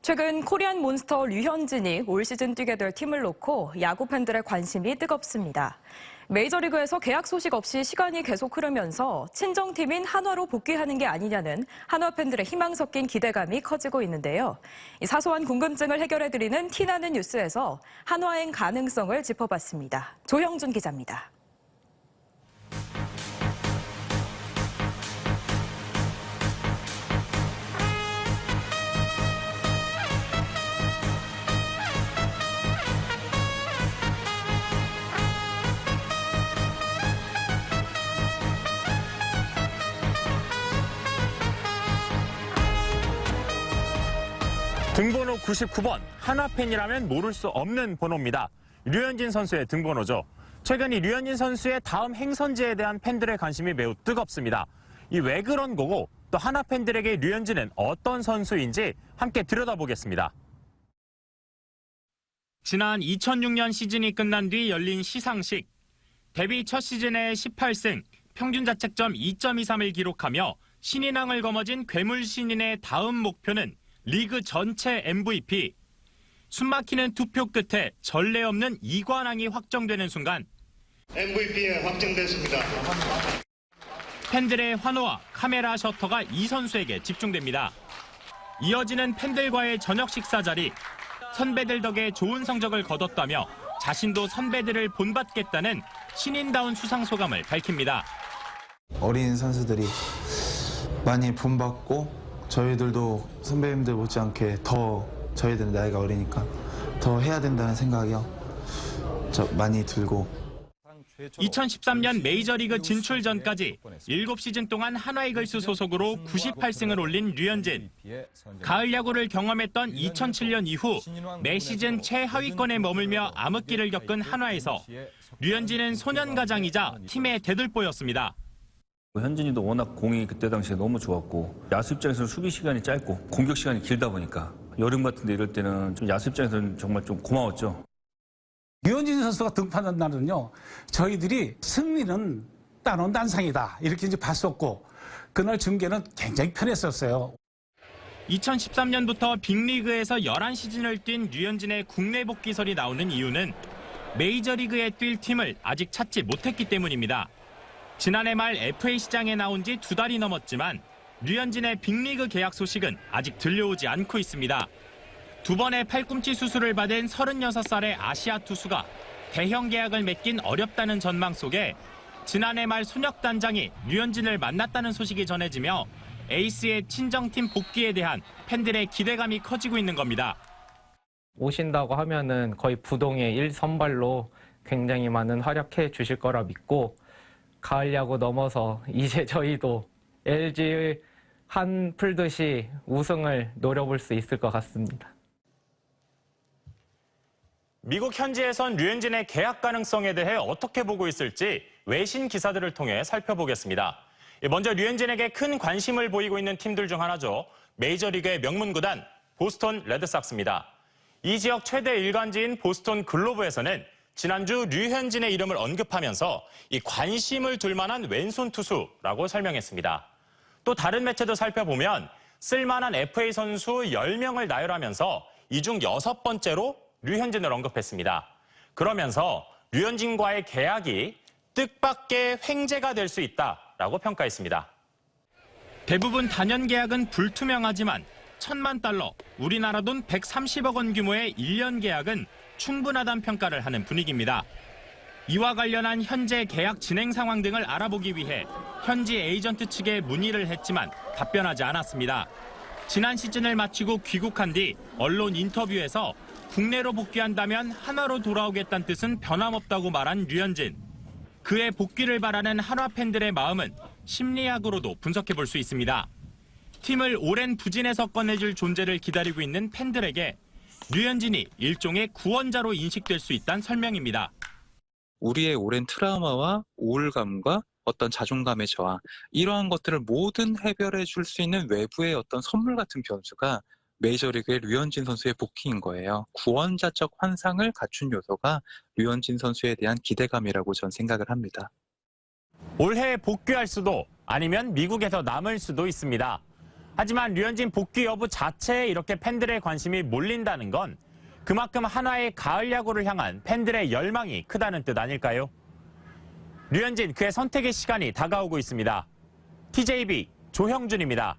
최근 코리안 몬스터 류현진이 올 시즌 뛰게 될 팀을 놓고 야구 팬들의 관심이 뜨겁습니다. 메이저리그에서 계약 소식 없이 시간이 계속 흐르면서 친정팀인 한화로 복귀하는 게 아니냐는 한화 팬들의 희망 섞인 기대감이 커지고 있는데요. 이 사소한 궁금증을 해결해드리는 티나는 뉴스에서 한화행 가능성을 짚어봤습니다. 조형준 기자입니다. 등번호 99번, 한화팬이라면 모를 수 없는 번호입니다. 류현진 선수의 등번호죠. 최근 이 류현진 선수의 다음 행선지에 대한 팬들의 관심이 매우 뜨겁습니다. 이 왜 그런 거고 또 한화팬들에게 류현진은 어떤 선수인지 함께 들여다보겠습니다. 지난 2006년 시즌이 끝난 뒤 열린 시상식. 데뷔 첫 시즌에 18승, 평균 자책점 2.23을 기록하며 신인왕을 거머쥔 괴물 신인의 다음 목표는 리그 전체 MVP. 숨막히는 투표 끝에 전례 없는 2관왕이 확정되는 순간 MVP에 확정됐습니다. 팬들의 환호와 카메라 셔터가 이 선수에게 집중됩니다. 이어지는 팬들과의 저녁 식사 자리. 선배들 덕에 좋은 성적을 거뒀다며 자신도 선배들을 본받겠다는 신인다운 수상 소감을 밝힙니다. 어린 선수들이 많이 본받고 저희들도 선배님들 못지않게 더 저희들은 나이가 어리니까 더 해야 된다는 생각이요. 많이 들고. 2013년 메이저리그 진출 전까지 7시즌 동안 한화이글스 소속으로 98승을 올린 류현진. 가을 야구를 경험했던 2007년 이후 매 시즌 최하위권에 머물며 암흑기를 겪은 한화에서 류현진은 소년가장이자 팀의 대들보였습니다. 현진이도 워낙 공이 그때 당시에 너무 좋았고 야수 입장에서는 수비 시간이 짧고 공격 시간이 길다 보니까 여름 같은데 이럴 때는 좀 야수 입장에서는 정말 좀 고마웠죠. 류현진 선수가 등판한 날은요, 저희들이 승리는 따놓은 상이다 이렇게 이제 봤었고 그날 중계는 굉장히 편했었어요. 2013년부터 빅리그에서 11시즌을 뛴 류현진의 국내 복귀설이 나오는 이유는 메이저리그에 뛸 팀을 아직 찾지 못했기 때문입니다. 지난해 말 FA 시장에 나온 지 2달이 넘었지만 류현진의 빅리그 계약 소식은 아직 들려오지 않고 있습니다. 2번의 팔꿈치 수술을 받은 36살의 아시아 투수가 대형 계약을 맺긴 어렵다는 전망 속에 지난해 말 손혁 단장이 류현진을 만났다는 소식이 전해지며 에이스의 친정팀 복귀에 대한 팬들의 기대감이 커지고 있는 겁니다. 오신다고 하면은 거의 부동의 1선발로 굉장히 많은 활약해 주실 거라 믿고 가을 야구 넘어서 이제 저희도 LG 한 풀듯이 우승을 노려볼 수 있을 것 같습니다. 미국 현지에선 류현진의 계약 가능성에 대해 어떻게 보고 있을지 외신 기사들을 통해 살펴보겠습니다. 먼저 류현진에게 큰 관심을 보이고 있는 팀들 중 하나죠. 메이저리그의 명문 구단 보스턴 레드삭스입니다. 이 지역 최대 일간지인 보스턴 글로브에서는 지난주 류현진의 이름을 언급하면서 이 관심을 둘 만한 왼손 투수라고 설명했습니다. 또 다른 매체도 살펴보면 쓸만한 FA 선수 10명을 나열하면서 이 중 6번째로 류현진을 언급했습니다. 그러면서 류현진과의 계약이 뜻밖의 횡재가 될 수 있다라고 평가했습니다. 대부분 단연 계약은 불투명하지만 $10,000,000, 우리나라 돈 130억 원 규모의 1년 계약은 충분하다는 평가를 하는 분위기입니다. 이와 관련한 현재 계약 진행 상황 등을 알아보기 위해 현지 에이전트 측에 문의를 했지만 답변하지 않았습니다. 지난 시즌을 마치고 귀국한 뒤 언론 인터뷰에서 국내로 복귀한다면 한화로 돌아오겠다는 뜻은 변함없다고 말한 류현진. 그의 복귀를 바라는 한화 팬들의 마음은 심리학으로도 분석해 볼 수 있습니다. 팀을 오랜 부진에서 꺼내줄 존재를 기다리고 있는 팬들에게 류현진이 일종의 구원자로 인식될 수 있다는 설명입니다. 우리의 오랜 트라우마와 우울감과 어떤 자존감의 저하, 이러한 것들을 모든 해결해 줄 수 있는 외부의 어떤 선물 같은 변수가 메이저리그의 류현진 선수의 복귀인 거예요. 구원자적 환상을 갖춘 요소가 류현진 선수에 대한 기대감이라고 전 생각을 합니다. 올해 복귀할 수도 아니면 미국에서 남을 수도 있습니다. 하지만 류현진 복귀 여부 자체에 이렇게 팬들의 관심이 몰린다는 건 그만큼 한화의 가을 야구를 향한 팬들의 열망이 크다는 뜻 아닐까요? 류현진, 그의 선택의 시간이 다가오고 있습니다. TJB 조형준입니다.